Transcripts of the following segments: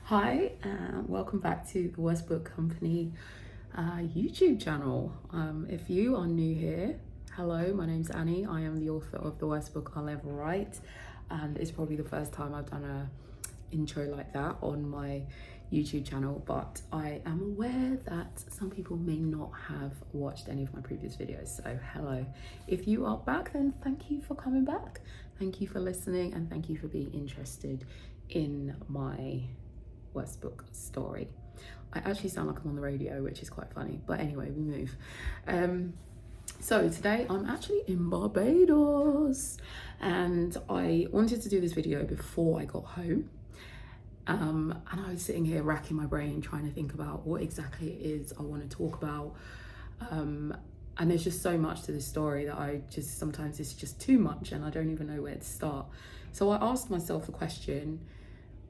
Hi, welcome back to the Worst Book Company YouTube channel. If you are new here, hello, my name's Annie. I am the author of The Worst Book I'll Ever Write, and it's probably the first time I've done a intro like that on my YouTube channel, but I am aware that some people may not have watched any of my previous videos, so hello. If you are back, then thank you for coming back. Thank you for listening, and thank you for being interested in my worst book story. I actually sound like I'm on the radio, which is quite funny, but anyway, we move. So today I'm actually in Barbados, and I wanted to do this video before I got home. And I was sitting here racking my brain trying to think about what exactly it is I want to talk about. And there's just so much to this story that sometimes it's just too much and I don't even know where to start. So I asked myself the question,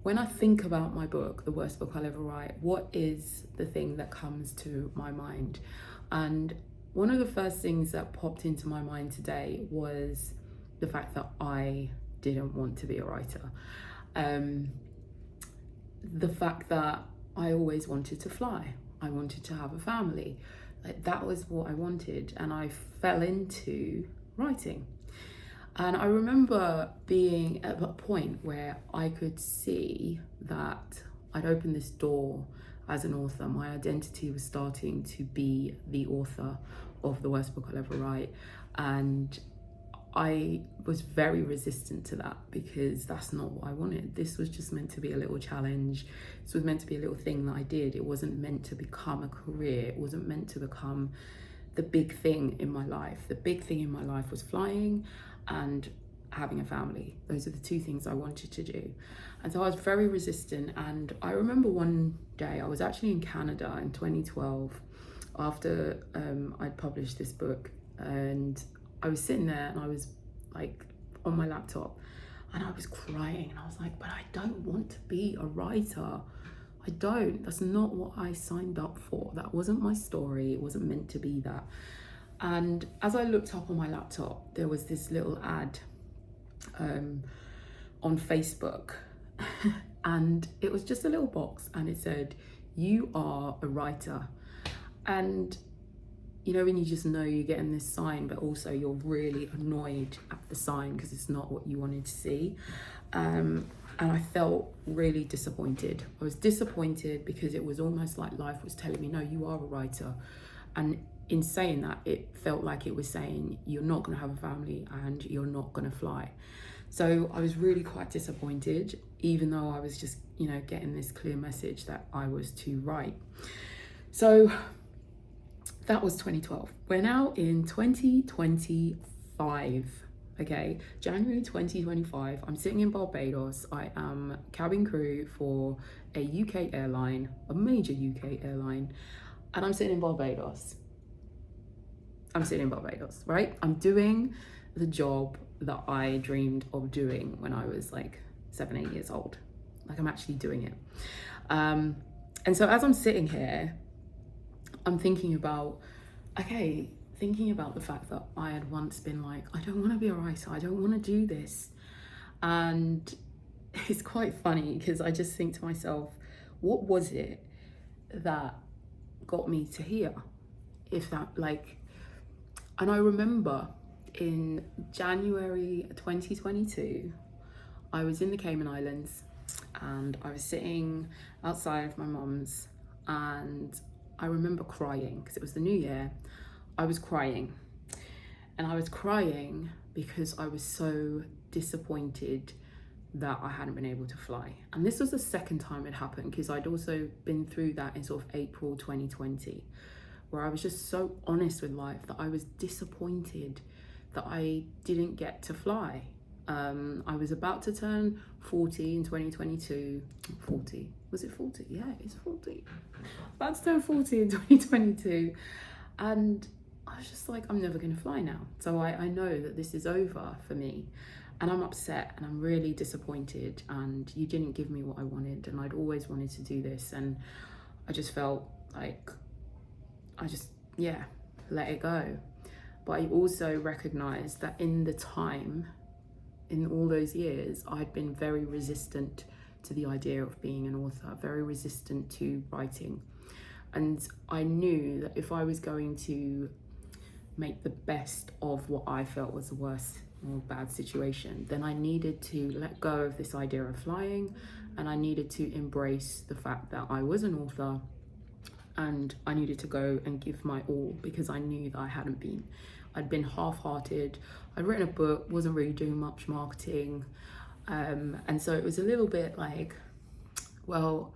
when I think about my book, The Worst Book I'll Ever Write, what is the thing that comes to my mind? And one of the first things that popped into my mind today was the fact that I didn't want to be a writer. The fact that I always wanted to fly. I wanted to have a family. Like, that was what I wanted, and I fell into writing. And I remember being at a point where I could see that I'd opened this door as an author. My identity was starting to be the author of The Worst Book I'll Ever Write. And I was very resistant to that because that's not what I wanted. This was just meant to be a little challenge. This was meant to be a little thing that I did. It wasn't meant to become a career. It wasn't meant to become the big thing in my life. The big thing in my life was flying and having a family. Those are the two things I wanted to do. And so I was very resistant. And I remember one day, I was actually in Canada in 2012 after I'd published this book, and I was sitting there and I was like on my laptop and I was crying, and I was like, but I don't want to be a writer. I don't. That's not what I signed up for. That wasn't my story. It wasn't meant to be that. And as I looked up on my laptop, there was this little ad on Facebook, and it was just a little box, and it said, "You are a writer." And you know, when you just know you're getting this sign, but also you're really annoyed at the sign because it's not what you wanted to see. And I felt really disappointed. I was disappointed because it was almost like life was telling me, no, you are a writer. And in saying that, it felt like it was saying, you're not going to have a family and you're not going to fly. So I was really quite disappointed, even though I was just, you know, getting this clear message that I was to write. So that was 2012. We're now in 2025, okay? January 2025. I'm sitting in Barbados. I am cabin crew for a UK airline, a major UK airline, and I'm sitting in Barbados. Right? I'm doing the job that I dreamed of doing when I was like 7, 8 years old. Like, I'm actually doing it. And so as I'm sitting here, I'm thinking about the fact that I had once been like, I don't want to be a writer. I don't want to do this. And it's quite funny because I just think to myself, what was it that got me to here? And I remember in January 2022, I was in the Cayman Islands and I was sitting outside of my mum's, and I remember crying because it was the new year. I was crying, and I was crying because I was so disappointed that I hadn't been able to fly. And this was the second time it happened, because I'd also been through that in sort of April 2020, where I was just so honest with life that I was disappointed that I didn't get to fly. I was about to turn 40 in 2022. 40, was it 40? Yeah, it's 40. About to turn 40 in 2022. And I was just like, I'm never gonna fly now. So I know that this is over for me. And I'm upset and I'm really disappointed, and you didn't give me what I wanted, and I'd always wanted to do this. And I just felt like, let it go. But I also recognized that in all those years, I'd been very resistant to the idea of being an author, very resistant to writing. And I knew that if I was going to make the best of what I felt was the worst or bad situation, then I needed to let go of this idea of flying, and I needed to embrace the fact that I was an author, and I needed to go and give my all, because I knew that I hadn't been. I'd been half-hearted. I'd written a book, wasn't really doing much marketing, and so it was a little bit like, well,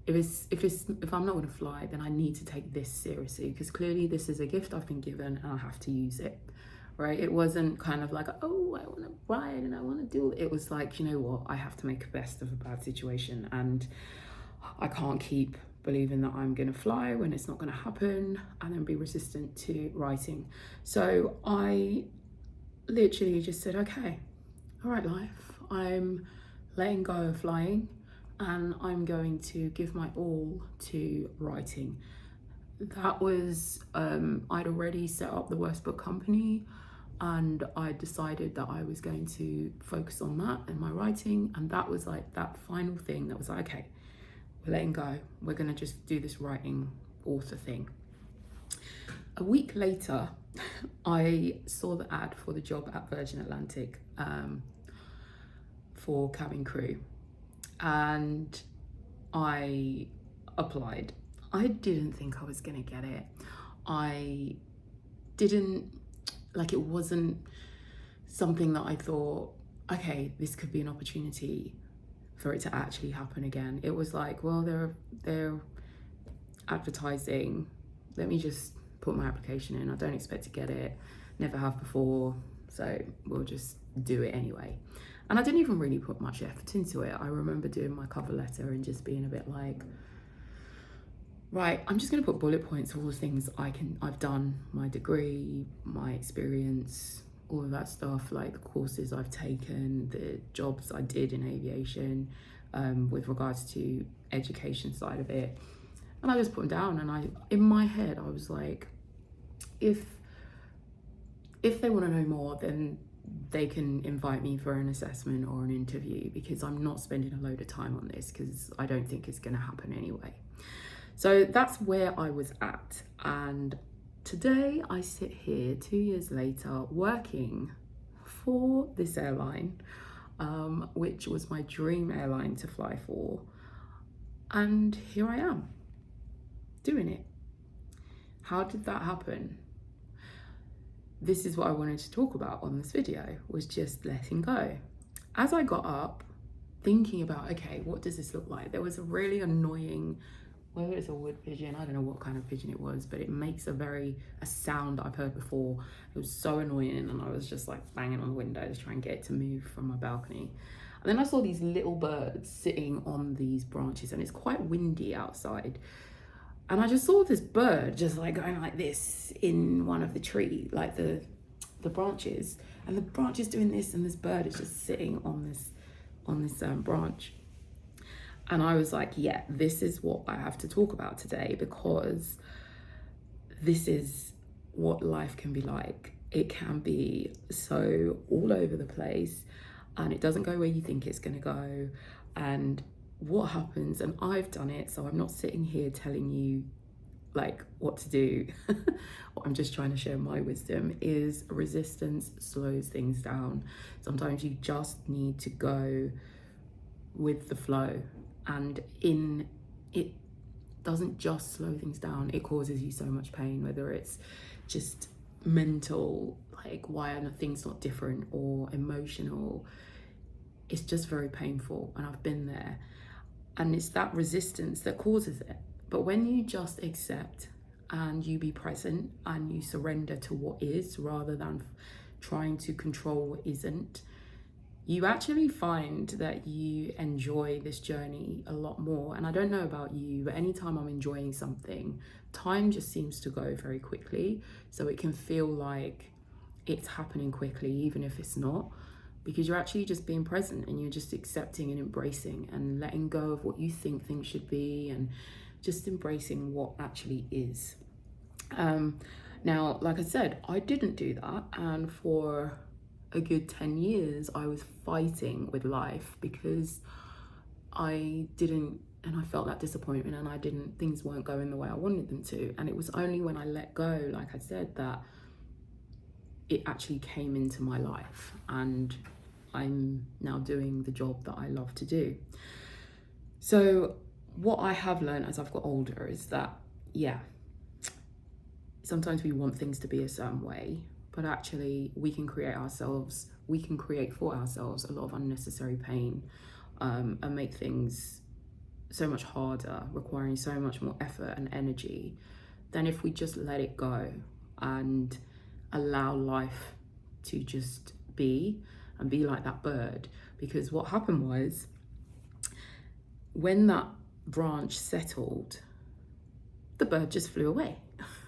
if I'm not going to fly, then I need to take this seriously, because clearly this is a gift I've been given and I have to use it, right? It wasn't kind of like, oh, I want to ride and I want to do it. It was like, you know what, I have to make the best of a bad situation, and I can't keep believing that I'm going to fly when it's not going to happen, and then be resistant to writing. So I literally just said, okay, all right, life, I'm letting go of flying, and I'm going to give my all to writing. That was, I'd already set up the Worst Book Company, and I decided that I was going to focus on that and my writing, and that was like that final thing that was like, okay, we're letting go. We're gonna just do this writing author thing. A week later, I saw the ad for the job at Virgin Atlantic for cabin crew, and I applied. I didn't think I was gonna get it. I didn't, like, it wasn't something that I thought, okay, this could be an opportunity for it to actually happen again. It was like, well, they're advertising, let me just put my application in. I don't expect to get it, never have before, so we'll just do it anyway. And I didn't even really put much effort into it. I remember doing my cover letter and just being a bit like, right, I'm just gonna put bullet points of all the things I've done, my degree, my experience, all of that stuff, like the courses I've taken, the jobs I did in aviation, with regards to education side of it. And I just put them down, and in my head, I was like, if they want to know more, then they can invite me for an assessment or an interview, because I'm not spending a load of time on this, because I don't think it's going to happen anyway. So that's where I was at. And today I sit here 2 years later working for this airline, which was my dream airline to fly for. And here I am doing it. How did that happen? This is what I wanted to talk about on this video, was just letting go. As I got up, thinking about, okay, what does this look like? There was a really annoying, whether it's a wood pigeon, I don't know what kind of pigeon it was, but it makes a sound I've heard before. It was so annoying, and I was just like banging on the window to try and get it to move from my balcony. And then I saw these little birds sitting on these branches, and it's quite windy outside. And I just saw this bird just like going like this in one of the tree, like the branches, and the branch is doing this, and this bird is just sitting on this branch. And I was like, yeah, this is what I have to talk about today, because this is what life can be like. It can be so all over the place, and it doesn't go where you think it's going to go. And what happens, and I've done it, so I'm not sitting here telling you like what to do. What I'm just trying to share my wisdom is resistance slows things down. Sometimes you just need to go with the flow, and it doesn't just slow things down, it causes you so much pain, whether it's just mental, like why are things not different, or emotional. It's just very painful, and I've been there. And it's that resistance that causes it. But when you just accept and you be present and you surrender to what is, rather than trying to control what isn't, you actually find that you enjoy this journey a lot more. And I don't know about you, but anytime I'm enjoying something, time just seems to go very quickly. So it can feel like it's happening quickly, even if it's not, because you're actually just being present, and you're just accepting and embracing and letting go of what you think things should be, and just embracing what actually is. Now, like I said, I didn't do that. And for a good 10 years, I was fighting with life, because I didn't, and I felt that disappointment, and things weren't going the way I wanted them to. And it was only when I let go, like I said, that it actually came into my life, and I'm now doing the job that I love to do. So what I have learned as I've got older is that, yeah, sometimes we want things to be a certain way, but actually we can create for ourselves a lot of unnecessary pain, and make things so much harder, requiring so much more effort and energy than if we just let it go and allow life to just be and be like that bird. Because what happened was, when that branch settled, the bird just flew away.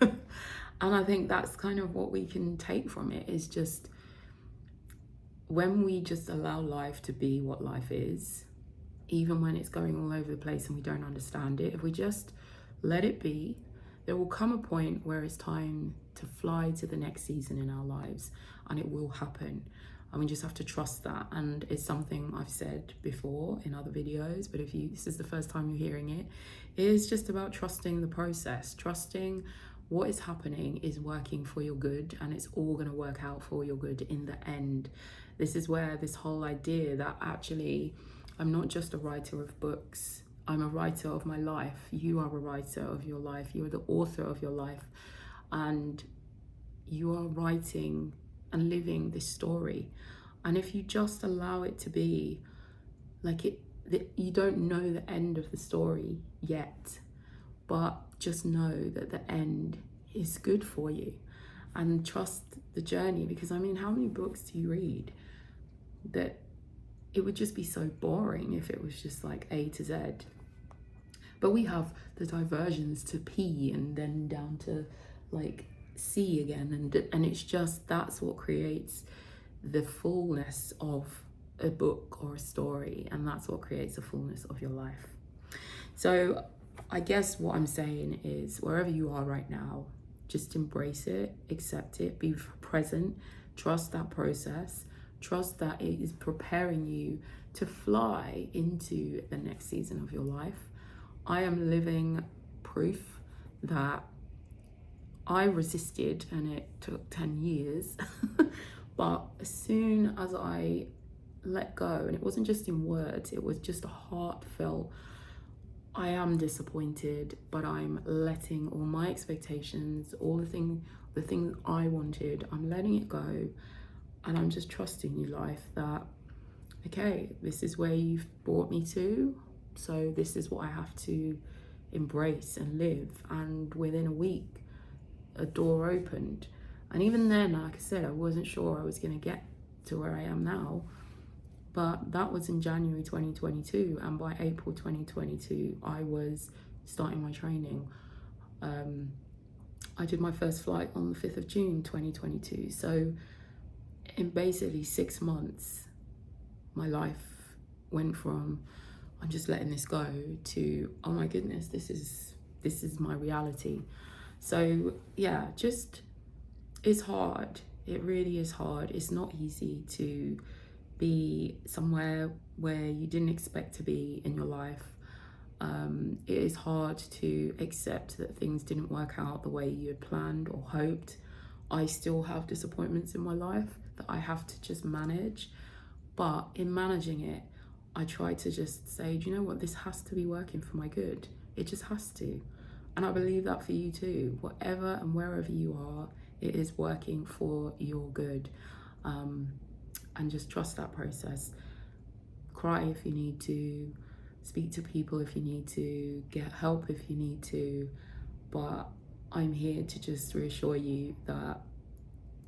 And I think that's kind of what we can take from it, is just when we just allow life to be what life is, even when it's going all over the place and we don't understand it, if we just let it be, there will come a point where it's time to fly to the next season in our lives, and it will happen. And we just have to trust that. And it's something I've said before in other videos, but if this is the first time you're hearing it, it is just about trusting the process, trusting what is happening is working for your good, and it's all going to work out for your good in the end. This is where this whole idea that actually I'm not just a writer of books, I'm a writer of my life. You are a writer of your life. You are the author of your life. And you are writing and living this story. And if you just allow it to be, like you don't know the end of the story yet, but just know that the end is good for you, and trust the journey. Because I mean, how many books do you read that it would just be so boring if it was just like A to Z? But we have the diversions to P and then down to like C again, and it's just, that's what creates the fullness of a book or a story, and that's what creates the fullness of your life. So I guess what I'm saying is, wherever you are right now, just embrace it, accept it, be present, trust that process, trust that it is preparing you to fly into the next season of your life. I am living proof that I resisted, and it took 10 years. But as soon as I let go, and it wasn't just in words, it was just a heartfelt, I am disappointed, but I'm letting all my expectations, all the things I wanted, I'm letting it go. And I'm just trusting you, life, that, okay, this is where you've brought me to. So this is what I have to embrace and live. And within a week, a door opened. And even then, like I said, I wasn't sure I was going to get to where I am now. But that was in January 2022. And by April 2022, I was starting my training. I did my first flight on the 5th of June 2022. So in basically 6 months, my life went from, I'm just letting this go, to, oh my goodness, this is my reality. So yeah, it's hard. It really is hard. It's not easy to be somewhere where you didn't expect to be in your life. It is hard to accept that things didn't work out the way you had planned or hoped. I still have disappointments in my life that I have to just manage. But in managing it, I try to just say, do you know what? This has to be working for my good. It just has to. And I believe that for you too. Whatever and wherever you are, it is working for your good. And just trust that process. Cry if you need to. Speak to people if you need to. Get help if you need to. But I'm here to just reassure you that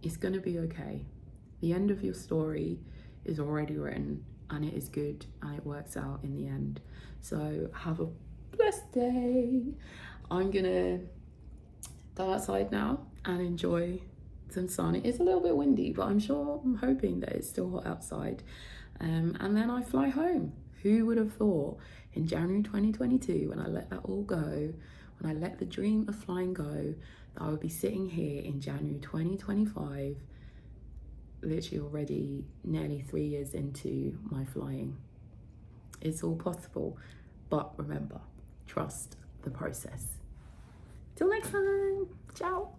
it's going to be okay. The end of your story is already written, and it is good, and it works out in the end. So have a blessed day. I'm gonna go outside now and enjoy some sun. It is a little bit windy, but I'm hoping that it's still hot outside. And then I fly home. Who would have thought in January 2022, when I let that all go, when I let the dream of flying go, that I would be sitting here in January 2025, literally already nearly 3 years into my flying. It's all possible. But remember, trust the process. Till next time. Ciao.